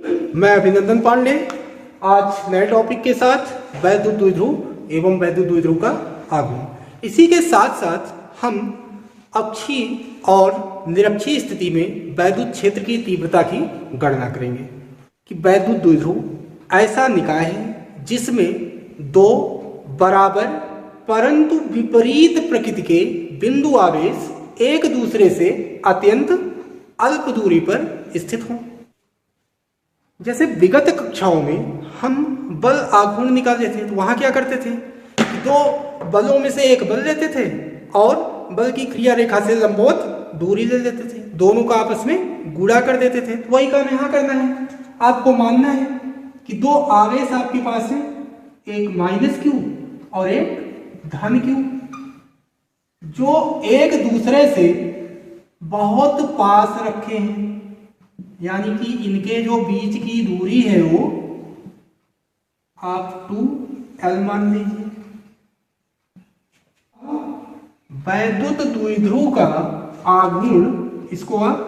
मैं अभिनंदन पांडे आज नए टॉपिक के साथ वैद्युत द्विध्रुव एवं वैद्युत द्विध्रुव का आगमन। इसी के साथ साथ हम अक्षीय और निरक्षीय स्थिति में वैद्युत क्षेत्र की तीव्रता की गणना करेंगे कि वैद्युत द्विध्रुव ऐसा निकाय है जिसमें दो बराबर परंतु विपरीत प्रकृति के बिंदु आवेश एक दूसरे से अत्यंत अल्प दूरी पर स्थित हों। जैसे विगत कक्षाओं में हम बल आघूर्ण निकालते थे तो वहां क्या करते थे, दो बलों में से एक बल लेते थे और बल की क्रिया रेखा से लंबवत दूरी ले लेते थे, दोनों का आपस में गुणा कर देते थे। तो वही काम यहां करना है। आपको मानना है कि दो आवेश आपके पास है, एक माइनस क्यू और एक धन क्यू, जो एक दूसरे से बहुत पास रखे हैं, यानी कि इनके जो बीच की दूरी है वो आप 2L मान लीजिए। वैद्युत द्विध्रुव का आघूर्ण इसको आप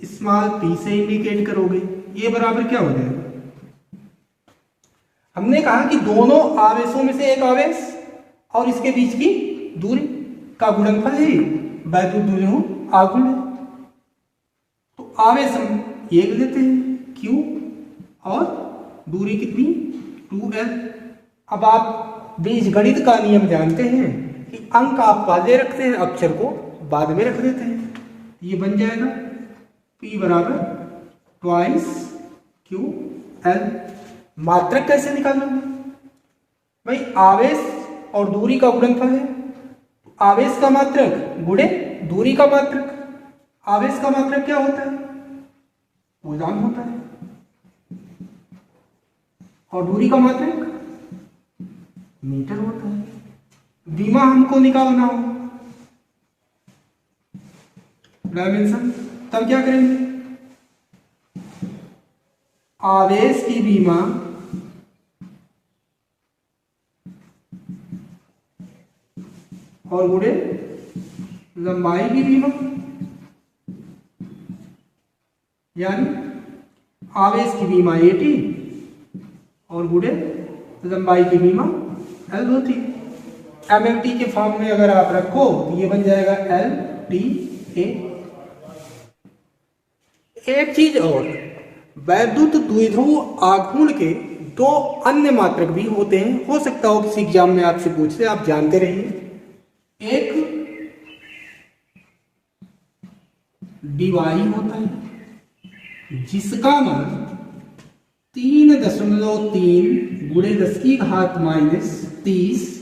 स्मॉल p से इंडिकेट करोगे, ये बराबर क्या हो जाएगा। हमने कहा कि दोनों आवेशों में से एक आवेश और इसके बीच की दूरी का गुणनफल है वैद्युत द्विध्रुव आघूर्ण। तो आवेश हम एक लेते हैं Q और दूरी कितनी 2L। अब आप बीजगणित का नियम जानते हैं कि अंक आप पहले रखते हैं, अक्षर को बाद में रख देते हैं। ये बन जाएगा P बराबर 2QL। मात्रक कैसे निकालोगे भाई, आवेश और दूरी का गुणनफल है, आवेश का मात्रक गुणे दूरी का मात्रक। आवेश का मात्रक क्या होता है, कूलॉम होता है, और दूरी का मात्रक मीटर होता है। विमा हमको निकालना हो डायमेंशन, तब क्या करेंगे, आवेश की विमा और गुणे लंबाई की विमा, यानी आवेश की विमा 80 और गुणे लंबाई की विमा L होती। MMT के फॉर्म में अगर आप रखो तो ये बन जाएगा LTA। एक चीज और, वैद्युत द्विध्रुव आघूर्ण के दो अन्य मात्रक भी होते हैं। हो सकता हो किसी एग्जाम में आपसे पूछते, आप जानते रहिए। एक डिवाई होता है जिसका मान 3.3 गुणे 10 की घात -30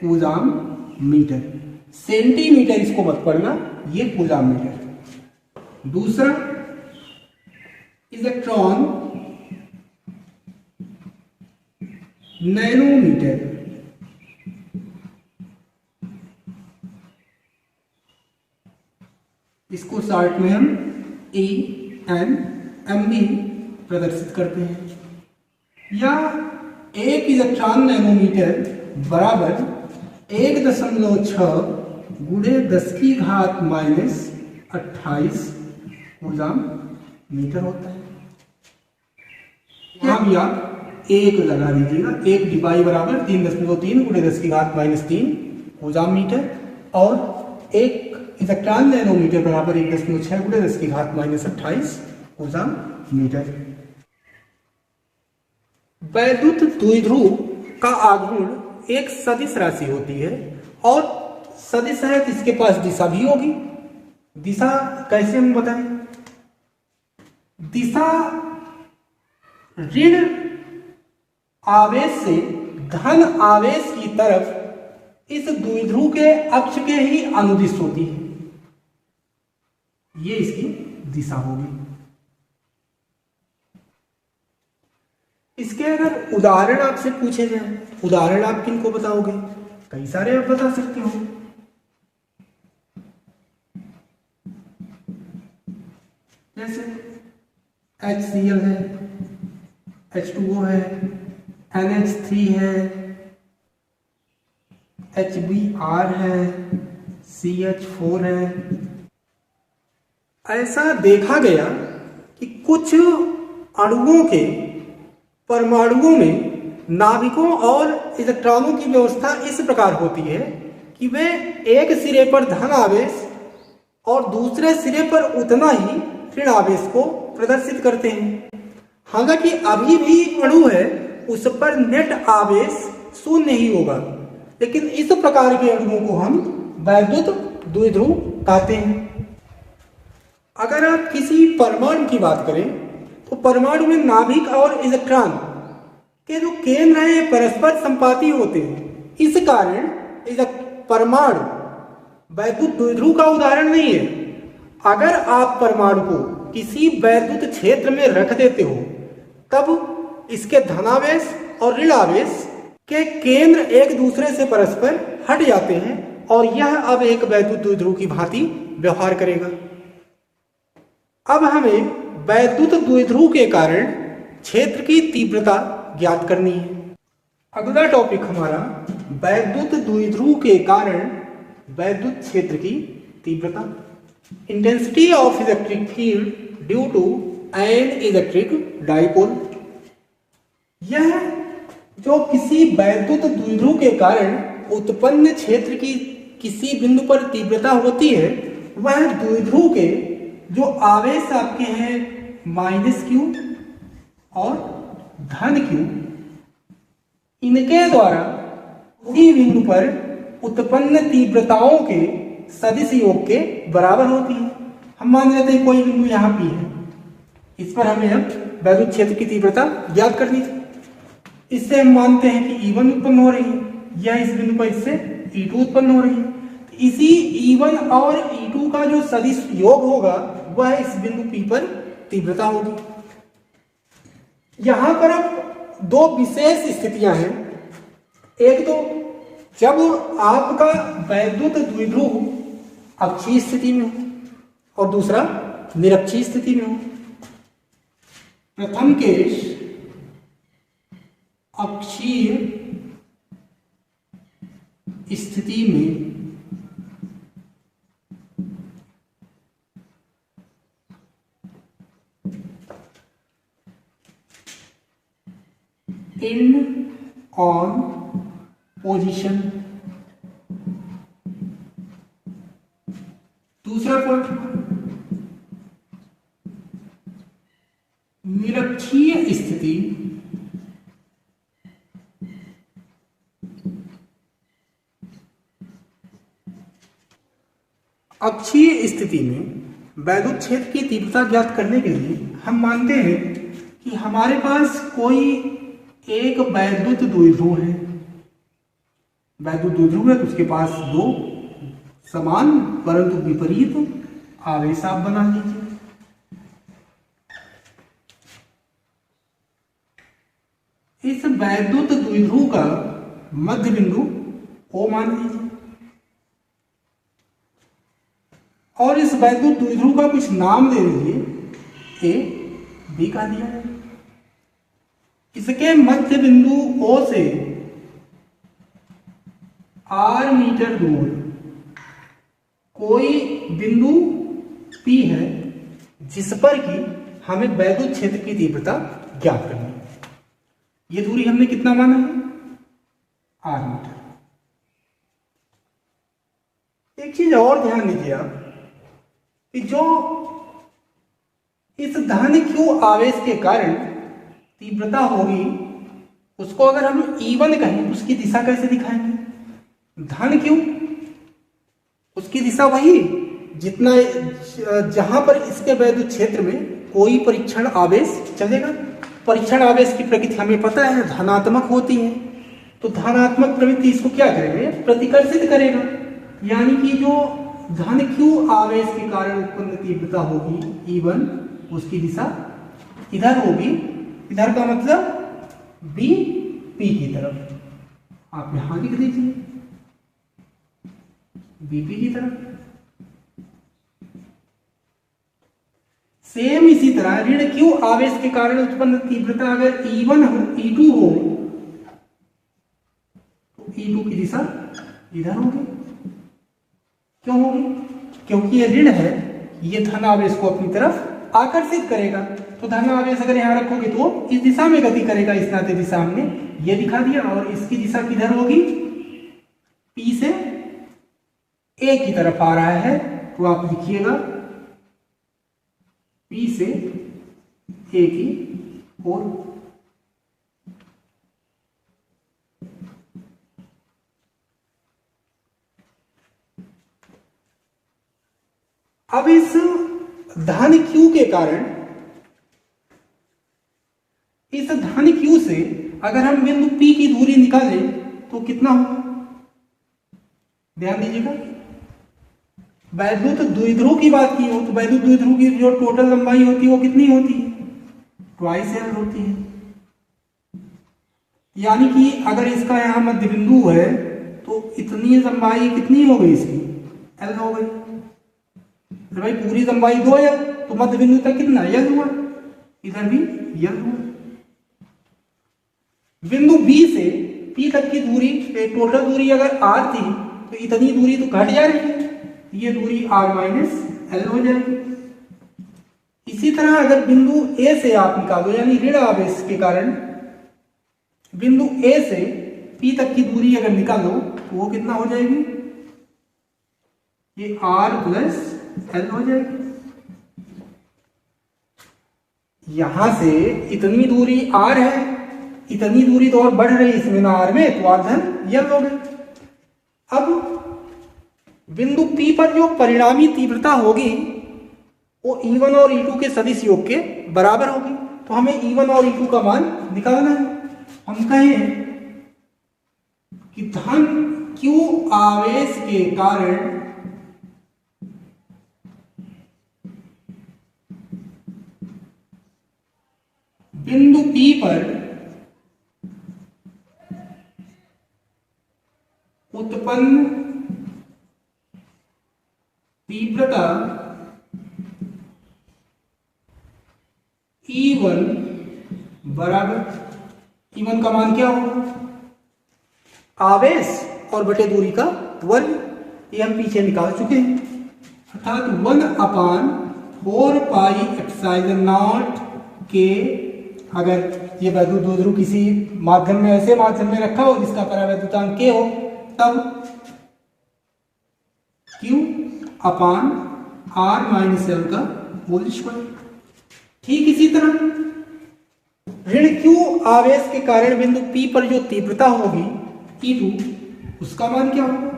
कूलॉम मीटर। सेंटीमीटर इसको मत पढ़ना, ये कूलॉम मीटर। दूसरा इलेक्ट्रॉन नैनोमीटर, इसको शॉर्ट में हम ENM भी प्रदर्शित करते हैं। या एक इलेक्ट्रॉन नैनोमीटर बराबर 1.6 गुणे 10 की घात -28 कूलॉम मीटर होता है। यहां भी आप एक लगा दीजिएगा। एक डिवाई बराबर 3.3 गुणे 10 की घात -3 कूलॉम मीटर, और एक इलेक्ट्रॉन नैनोमीटर बराबर 1.6 गुणे 10 की घात -28 कूलॉम मीटर। वैद्युत द्विध्रुव का आघूर्ण एक सदिश राशि होती है, और सदिश है तो इसके पास दिशा भी होगी। दिशा कैसे हम बताएं, दिशा ऋण आवेश से धन आवेश की तरफ इस द्विध्रुव के अक्ष के ही अनुदिश होती है। ये इसकी दिशा होगी। इसके अगर उदाहरण आपसे पूछे जाए, उदाहरण आप किनको बताओगे, कई सारे आप बता सकते हो। जैसे HCl है, H2O है, NH3 है, HBr है, CH4 है। ऐसा देखा गया कि कुछ अणुओं के परमाणुओं में नाभिकों और इलेक्ट्रॉनों की व्यवस्था इस प्रकार होती है कि वे एक सिरे पर धन आवेश और दूसरे सिरे पर उतना ही ऋण आवेश को प्रदर्शित करते हैं। हालांकि अभी भी अणु है उस पर नेट आवेश शून्य ही होगा, लेकिन इस प्रकार के अणुओं को हम वैद्युत द्विध्रुव कहते हैं। अगर आप किसी परमाणु की बात करें तो परमाणु में नाभिक और इलेक्ट्रॉन के जो केंद्र हैं परस्पर संपाती होते हैं। इस कारण परमाणु वैद्युत द्विध्रुव का उदाहरण नहीं है। अगर आप परमाणु को किसी वैद्युत क्षेत्र में रख देते हो तब इसके धनावेश और ऋण आवेश के केंद्र एक दूसरे से परस्पर हट जाते हैं और यह अब एक वैद्युत द्विध्रुव की भांति व्यवहार करेगा। अब हमें वैद्युत द्विध्रुव के कारण क्षेत्र की तीव्रता ज्ञात करनी है। अगला टॉपिक हमारा वैद्युत द्विध्रुव के कारण वैद्युत क्षेत्र की तीव्रता, intensity of electric field due to an electric dipole. यह जो किसी वैद्युत द्विध्रुव के कारण उत्पन्न क्षेत्र की किसी बिंदु पर तीव्रता होती है, वह द्विध्रुव के जो आवेश आपके हैं -q और धन q, इनके द्वारा उसी बिंदु पर उत्पन्न तीव्रताओं के सदिश योग के बराबर होती है। हम मान लेते हैं कोई बिंदु यहाँ P है, इस पर हमें अब वैद्युत क्षेत्र की तीव्रता ज्ञात करनी है। इससे हम मानते हैं कि E1 उत्पन्न हो रही है, या इस बिंदु पर इससे E2 उत्पन्न हो रही है। तो इसी E1 और E2 का जो सदिश योग होगा वह इस बिंदु P पर तीव्रता होगी। यहां पर अब दो विशेष स्थितियां हैं। एक तो जब आपका वैद्युत द्विध्रुव अक्षीय स्थिति में हो और दूसरा निरक्षीय स्थिति में हो। प्रथम केस अक्षीय स्थिति में इन ऑन पोजीशन, दूसरा पॉइंट निरक्षीय स्थिति अक्षीय स्थिति में वैद्युत क्षेत्र की तीव्रता ज्ञात करने के लिए हम मानते हैं कि हमारे पास कोई एक वैद्युत द्विध्रुव है। वैद्युत द्विध्रुव है तो उसके पास दो समान परंतु विपरीत आवेश आप बना लीजिए। इस वैद्युत द्विध्रुव का मध्य बिंदु O मान लीजिए और इस वैद्युत द्विध्रुव का कुछ नाम दे दीजिए, A B कह दिया है। इसके मध्य बिंदु O से R मीटर दूर कोई बिंदु P है जिस पर कि हमें वैद्युत क्षेत्र की तीव्रता ज्ञात करनी है। ये दूरी हमने कितना माना है? R metre. एक चीज और ध्यान दीजिए आप कि जो इस धन Q आवेश के कारण तीव्रता होगी उसको अगर हम E1 कहें तो उसकी दिशा कैसे दिखाएंगे? धन Q, उसकी दिशा वही जितना जहां पर इसके वैद्युत क्षेत्र में कोई परीक्षण आवेश चलेगा। परीक्षण आवेश की प्रकृति हमें पता है धनात्मक होती है, तो धनात्मक प्रवृत्ति इसको क्या करेगा? प्रतिकर्षित करेगा। यानी कि जो धन Q आवेश के कारण उत्पन्न तीव्रता होगी E1, उसकी दिशा इधर होगी। इधर का मतलब B P की तरफ। आप यहां लिख दीजिए BP की तरफ। सेम इसी तरह ऋण Q आवेश के कारण उत्पन्न तीव्रता अगर E1 हो, E2 हो तो E2 की दिशा इधर होगी। क्यों होगी? क्योंकि ये ऋण है, ये धन आवेश को अपनी तरफ आकर्षित करेगा। तो धन आवेश अगर यहाँ रखोगे तो इस दिशा में गति करेगा, इस नाते दिशा हमने ये दिखा दिया। और इसकी दिशा किधर होगी, P से A की तरफ आ रहा है, तो आप लिखिएगा P से A की ओर। अब इस धन Q के कारण, इस धन Q से अगर हम बिंदु P की दूरी निकालें तो कितना होगा, ध्यान दीजिएगा। वैद्युत द्विध्रुव की बात की हो तो वैद्युत द्विध्रुव की जो टोटल लंबाई होती है वो कितनी होती है, ट्वाइस एल होती है। यानी कि अगर इसका यहां मध्य बिंदु है तो इतनी लंबाई कितनी हो गई, इसकी एल हो गई। भाई पूरी लंबाई 2 है तो मध्य बिंदु तक कितना यल हुआ, इधर भी यल हुआ। बिंदु बी से पी तक की दूरी, टोटल दूरी अगर आर थी तो इतनी दूरी तो घट जा रही है, ये दूरी आर माइनस एल हो जाएगी। इसी तरह अगर बिंदु ए से आप निकालो, यानी ऋण आवेश के कारण बिंदु ए से पी तक की दूरी अगर निकालो तो वो कितना हो जाएगी, ये आर प्लस एल हो जाएगी। यहां से इतनी दूरी आर है, इतनी दूरी तो और बढ़ रही है इसमें ना आर में, तो आर धन यल हो गई। अब बिंदु P पर जो परिणामी तीव्रता होगी वो E1 और E2 के सदिश योग के बराबर होगी। तो हमें E1 और E2 का मान निकालना है। हम कहें कि धन Q आवेश के कारण बिंदु P पर उत्पन्न तीव्रता E1 बराबर, E1 का मान क्या होगा, आवेश और बटे दूरी का वर्ग, ये हम पीछे निकाल चुके हैं। अर्थात 1/4 पाई एप्सिलॉन नॉट के, अगर ये वैद्युत द्विध्रुव किसी माध्यम में, ऐसे माध्यम में रखा हो जिसका परावैद्युतांक K हो, तब Q upon R minus L का होल स्क्वायर। ठीक इसी तरह ऋण Q आवेश के कारण बिंदु P पर जो तीव्रता होगी E2, उसका मान क्या होगा,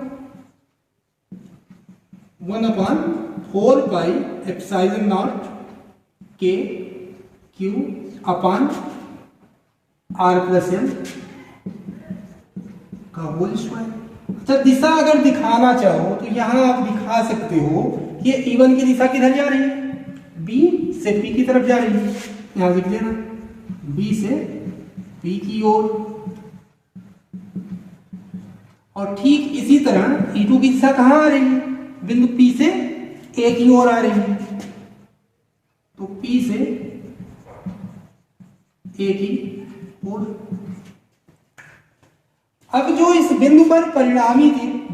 1/4 pi epsilon not K Q upon R plus L का होल स्क्वायर। अच्छा, दिशा अगर दिखाना चाहो तो यहां आप दिखा सकते हो कि E1 की दिशा किधर जा रही है, B से P की तरफ जा रही है, यहां लिख देना B से P की ओर। और ठीक इसी तरह E2 की दिशा कहां आ रही है, बिंदु P से A की ओर आ रही है, तो P से A की ओर। अब जो इस बिंदु पर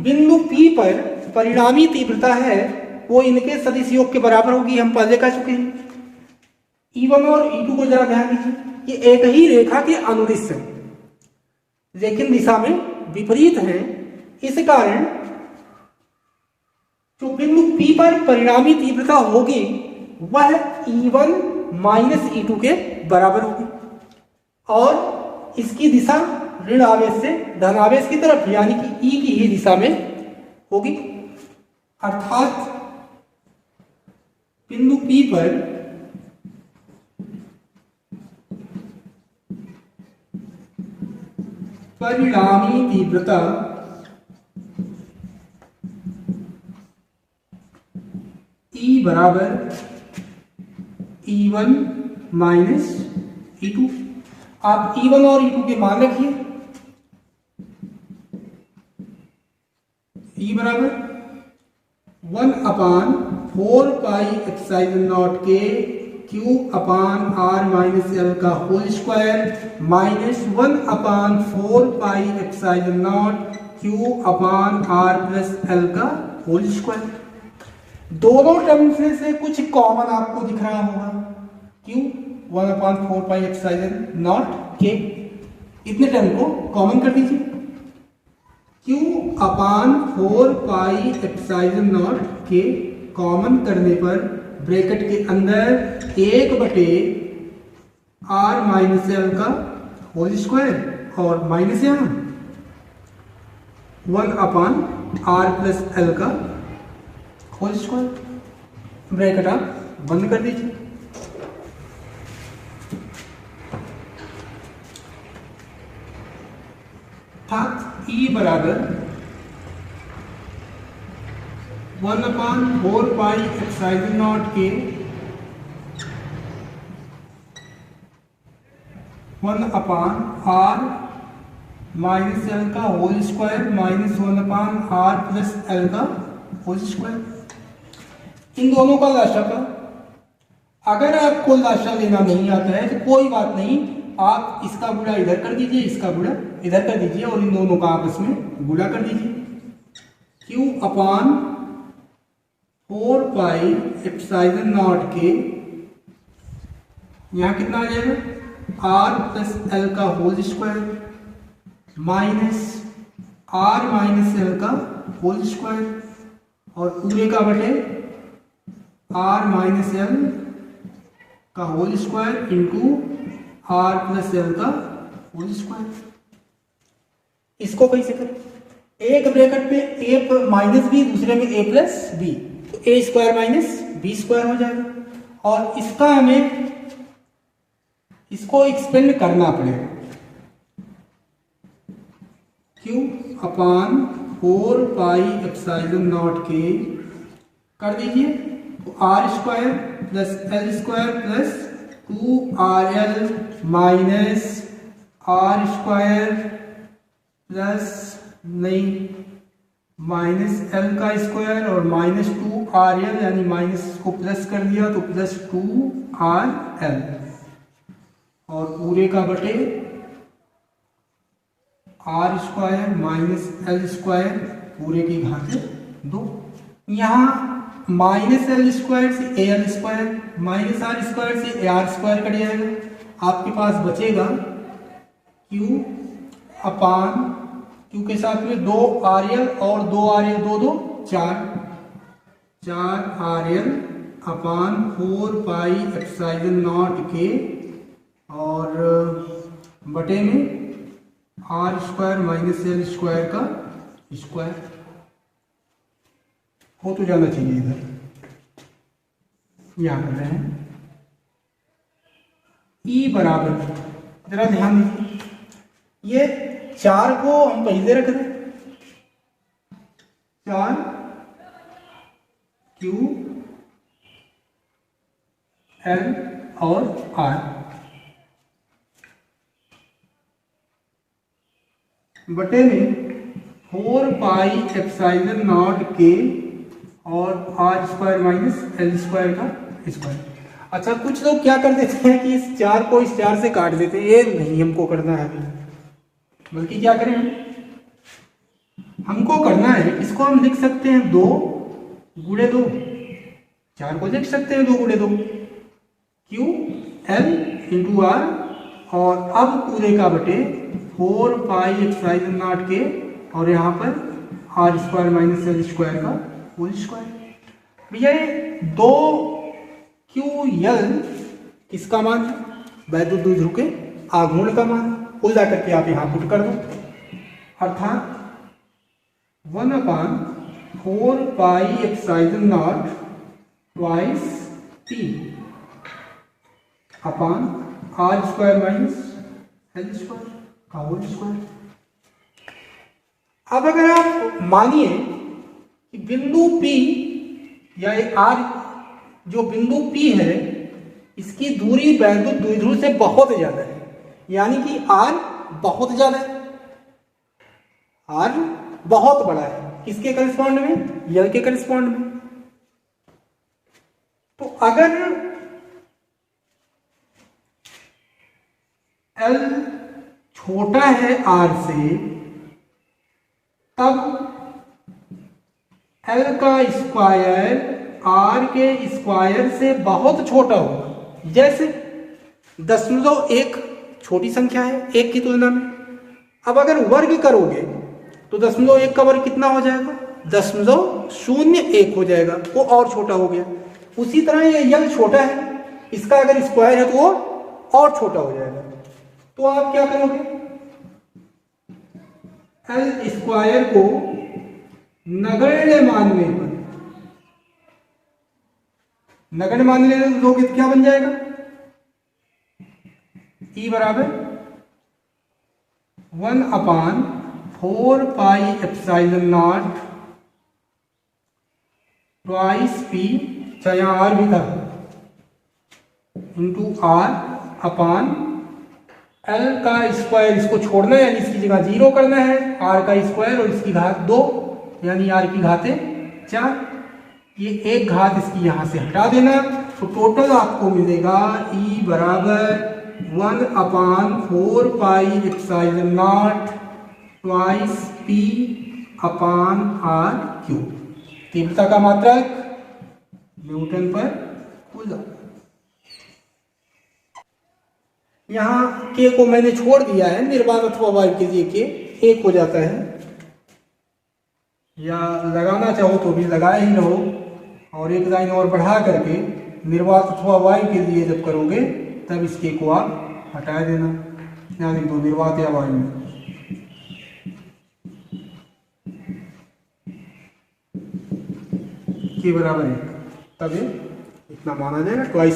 बिंदु P पर परिणामी तीव्रता है वो इनके सदिश योग के बराबर होगी, हम पहले कह चुके हैं। E1 और E2 को जरा ध्यान दीजिए, ये एक ही रेखा के अनुदिश है लेकिन दिशा में विपरीत है। इस कारण जो बिंदु P पर परिणामी तीव्रता होगी वह E1 माइनस E2 के बराबर होगी और इसकी दिशा ऋण आवेश से धन आवेश की तरफ, यानी कि E की ही दिशा में होगी। अर्थात बिंदु P पर परिणामी तीव्रता E बराबर E1 माइनस E2। आप E1 और E2 के मान रखिए। E बराबर 1/4 पाई एप्सिलॉन नॉट के Q upon R minus L का whole square minus 1/4 pi epsilon naught Q upon R plus L का होल स्क्वायर। दोनों टर्म्स में से कुछ कॉमन आपको दिख रहा होगा। क्यों? 1/4πε0 k, इतने टर्म को कॉमन कर दीजिए। Q/4πε0 k कॉमन करने पर ब्रैकेट के अंदर 1/r-l का होल स्क्वायर और माइनस यहाँ 1/r+l का होल स्क्वायर। ब्रैकेट आप बंद कर दीजिए। E बराबर 1/4πε0 k 1/r-l का होल स्क्वायर माइनस 1/r+l का होल स्क्वायर। इन दोनों का लाशा। अगर आपको लाशा लेना नहीं आता है तो कोई बात नहीं, आप इसका गुणा इधर कर दीजिए, इसका गुणा इधर कर दीजिए और इन दोनों का आपस में गुणा कर दीजिए। Q/4πε0 k यहाँ कितना आ जाएगा? r+l का होल स्क्वायर माइनस r-l का होल स्क्वायर और पूरे का बटे r-l का होल स्क्वायर इंटू r+l का होल स्क्वायर। इसको कैसे करें? एक ब्रैकेट में a माइनस बी, दूसरे में a प्लस बी, तो a square minus B square हो जाएगा। और इसका हमें इसको एक्सपेंड करना पड़ेगा। Q/4πε0 k कर दीजिए तो r² plus l² plus 2rl minus r² plus नहीं माइनस l का स्क्वायर और माइनस 2rl यानी माइनस को प्लस कर दिया तो प्लस 2rl और पूरे का बटे r² माइनस l² पूरे की घात 2। यहाँ माइनस l² से al² माइनस r² से ar² कट जाएगा। आपके पास बचेगा Q के साथ में 2rl और 2rl 2 4rl अपान 4πε0 k और बटे में r² माइनस l² का स्क्वायर हो तो जाना चाहिए। इधर यहां कर रहे हैं E बराबर, जरा ध्यान दीजिए, ये 4 को हम पहले रख दें, 4 Q L और R बटे में 4πε0 k और r² माइनस l² का स्क्वायर। अच्छा, कुछ लोग क्या कर देते हैं कि इस 4 को इस 4 से काट देते हैं। ये नहीं हमको करना है अभी, बल्कि क्या करें हमको करना है, इसको हम लिख सकते हैं 2 गुणे 2, 4 को लिख सकते हैं 2 गुणे 2 Q L इंटू R और अब पूरे का बटे 4πε0 k और यहाँ पर r² माइनस l² का होल स्क्वायर। भैया ये 2QL किसका मान है? वैद्युत द्विध्रुव के आघूर्ण का मान। उल्टा करके आप यहाँ पुट कर दो, अर्थात 1/4πε0 ट्वाइस P अपान r² माइनस l² का होल स्क्वायर। अब अगर आप मानिए कि बिंदु P या R, जो बिंदु P है, इसकी दूरी वैद्युत द्विध्रुव से बहुत ज्यादा है, यानी कि R बहुत ज्यादा है, R बहुत बड़ा है, किसके करस्पॉन्ड में? L के करस्पॉन्ड में। तो अगर L छोटा है R से, तब L का स्क्वायर आर के स्क्वायर से बहुत छोटा होगा। जैसे 0.1 छोटी संख्या है 1 की तुलना में। अब अगर वर्ग करोगे तो 0.1 का वर्ग कितना हो जाएगा? 0.01 हो जाएगा, वो और छोटा हो गया। उसी तरह ये यल छोटा है, इसका अगर स्क्वायर है तो वो और छोटा हो जाएगा। तो आप क्या करोगे? एल स्क्वायर को नगण्य मानने पर, नगण्य मानने दोगे तो क्या बन जाएगा? ई बराबर 1/4 pi epsilon naught twice P, चाहे यहाँ आर भी था, इंटू आर अपान एल का स्क्वायर, इसको छोड़ना है यानी इसकी जगह 0 करना है, आर का स्क्वायर और इसकी घात 2 यानी आर की घातें 4। ये एक घात इसकी यहां से हटा देना, तो टोटल आपको मिलेगा ई बराबर 1/4 pi epsilon naught twice P upon R cube. तीव्रता का मात्रक न्यूटन पर कूलम। यहाँ के को मैंने छोड़ दिया है, निर्वात अथवा वायु के लिए के 1 हो जाता है, या लगाना चाहो तो भी लगाए ही रहो, और एक लाइन और बढ़ा करके निर्वात अथवा वायु के लिए जब करोगे तब इसके को आप हटा देना, यानी तो निर्वात या वायु में के बराबर 1, तब इतना माना जाएगा। ट्वाइस